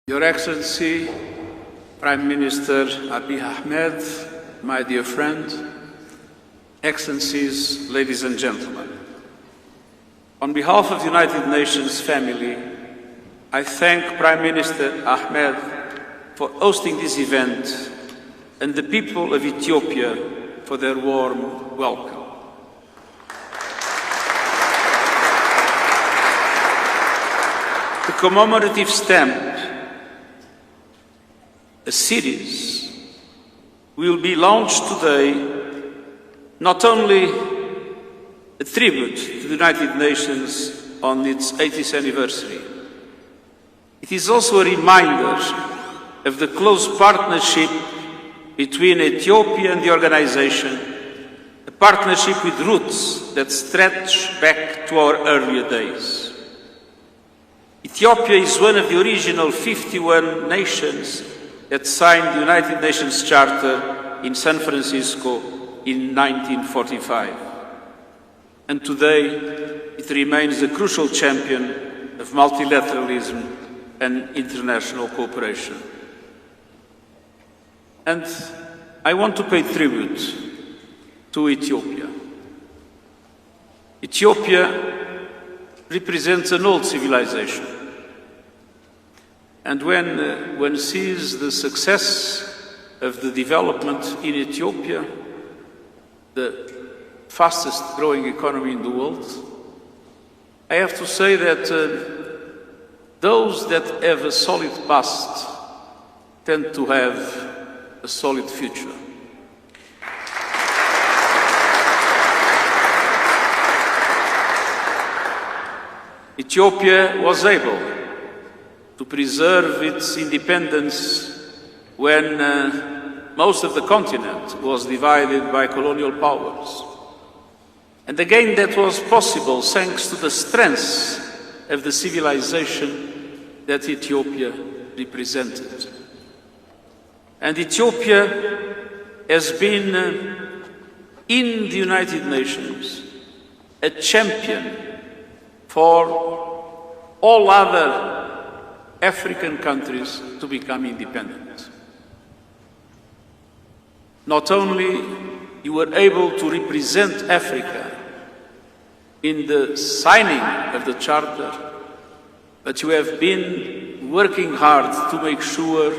Your Excellency, Prime Minister Abiy Ahmed, my dear friend, Excellencies, ladies and gentlemen. On behalf of the United Nations family, I thank Prime Minister Ahmed for hosting this event and the people of Ethiopia for their warm welcome. The commemorative stamp, a series, will be launched today, not only a tribute to the United Nations on its 80th anniversary. It is also a reminder of the close partnership between Ethiopia and the organization, a partnership with roots that stretch back to our earlier days. Ethiopia is one of the original 51 nations that signed the United Nations Charter in San Francisco in 1945. And today, it remains a crucial champion of multilateralism and international cooperation. And I want to pay tribute to Ethiopia. Ethiopia represents an old civilization. And when one sees the success of the development in Ethiopia, the fastest growing economy in the world, I have to say that those that have a solid past tend to have a solid future. Ethiopia was able to preserve its independence when most of the continent was divided by colonial powers. And again, that was possible thanks to the strength of the civilization that Ethiopia represented. And Ethiopia has been, in the United Nations, a champion for all other African countries to become independent. Not only you were able to represent Africa in the signing of the Charter, but you have been working hard to make sure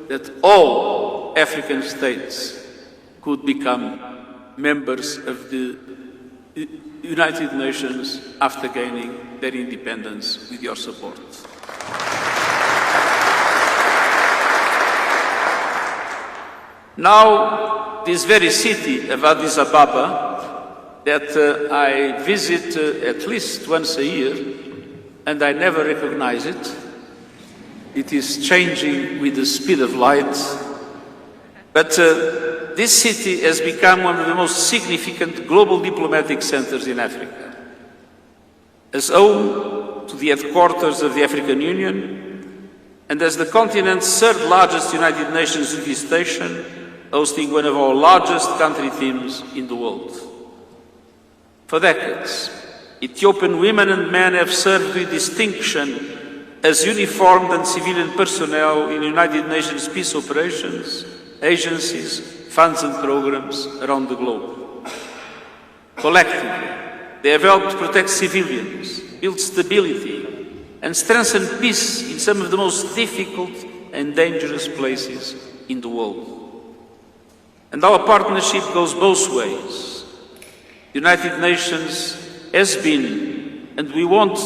that all African states could become members of the United Nations after gaining their independence with your support. Now, this very city of Addis Ababa that I visit at least once a year, and I never recognize it. It is changing with the speed of light. But this city has become one of the most significant global diplomatic centers in Africa. As home to the headquarters of the African Union, and as the continent's third largest United Nations duty station, hosting one of our largest country teams in the world. For decades, Ethiopian women and men have served with distinction as uniformed and civilian personnel in United Nations peace operations, agencies, funds and programs around the globe. Collectively, they have helped protect civilians, build stability, and strengthen peace in some of the most difficult and dangerous places in the world. And our partnership goes both ways. The United Nations has been, and we want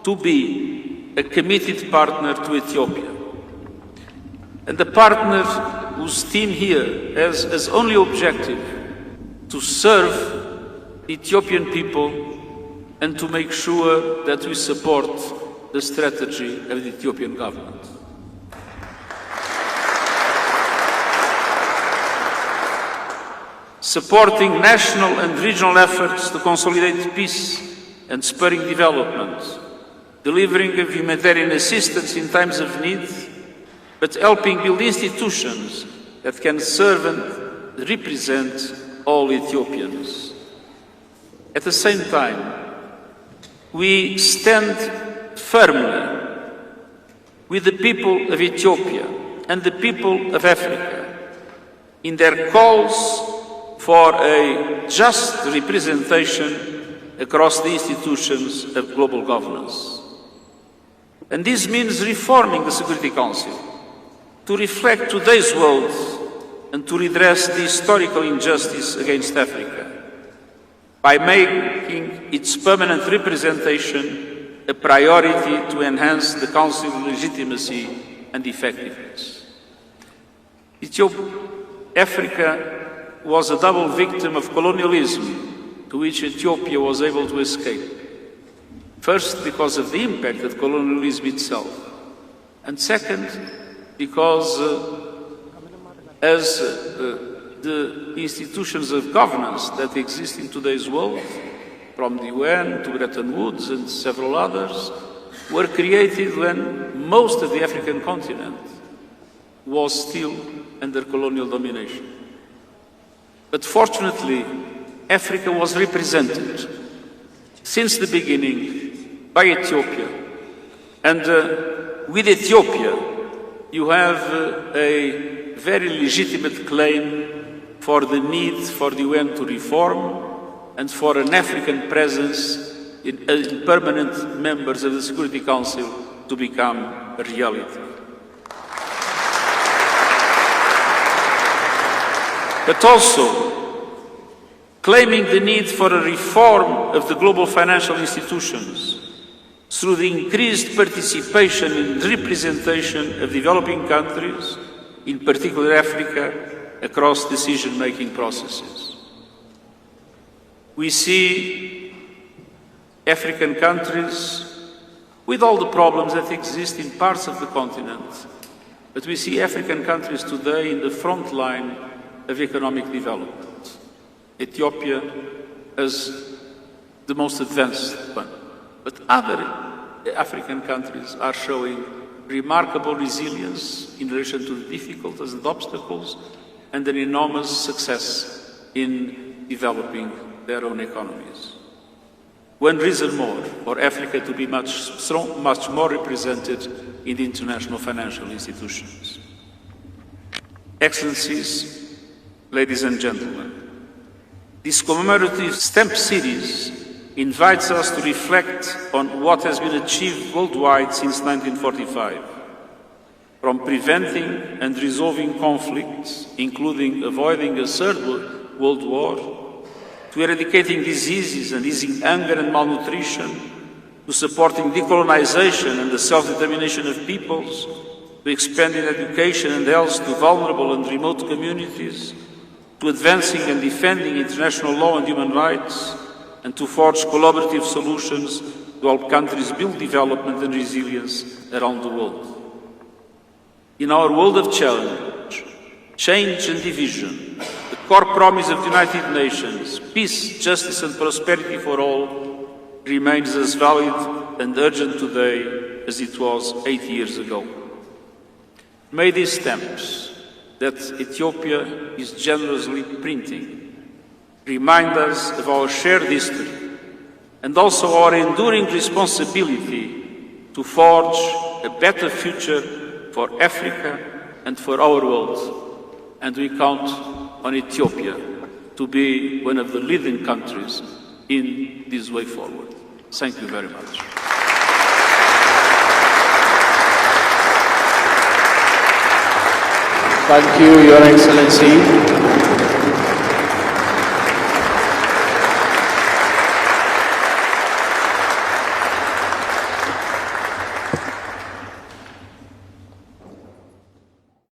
to be, a committed partner to Ethiopia. And a partner whose team here has as only objective to serve the Ethiopian people and to make sure that we support the strategy of the Ethiopian government. Supporting national and regional efforts to consolidate peace and spurring development, delivering of humanitarian assistance in times of need, but helping build institutions that can serve and represent all Ethiopians. At the same time, we stand firmly with the people of Ethiopia and the people of Africa in their calls for a just representation across the institutions of global governance. And this means reforming the Security Council to reflect today's world and to redress the historical injustice against Africa by making its permanent representation a priority to enhance the Council's legitimacy and effectiveness. Africa was a double victim of colonialism to which Ethiopia was able to escape. First, because of the impact of colonialism itself, and second, because as the institutions of governance that exist in today's world, from the UN to Bretton Woods and several others, were created when most of the African continent was still under colonial domination. But fortunately, Africa was represented since the beginning by Ethiopia. And with Ethiopia, you have a very legitimate claim for the need for the UN to reform and for an African presence in permanent members of the Security Council to become a reality. But also claiming the need for a reform of the global financial institutions through the increased participation and representation of developing countries, in particular Africa, across decision-making processes. We see African countries with all the problems that exist in parts of the continent, but we see African countries today in the front line of economic development. Ethiopia as the most advanced one, but other African countries are showing remarkable resilience in relation to the difficulties and obstacles and an enormous success in developing their own economies. One reason more for Africa to be much more represented in the international financial institutions. Excellencies, ladies and gentlemen, this commemorative stamp series invites us to reflect on what has been achieved worldwide since 1945, from preventing and resolving conflicts, including avoiding a third world war, to eradicating diseases and easing hunger and malnutrition, to supporting decolonization and the self-determination of peoples, to expanding education and health to vulnerable and remote communities, to advancing and defending international law and human rights, and to forge collaborative solutions to help countries build development and resilience around the world. In our world of challenge, change and division, the core promise of the United Nations, peace, justice and prosperity for all, remains as valid and urgent today as it was 8 years ago. May these stamps that Ethiopia is generously printing remind us of our shared history and also our enduring responsibility to forge a better future for Africa and for our world. And we count on Ethiopia to be one of the leading countries in this way forward. Thank you very much. Thank you, Your Excellency.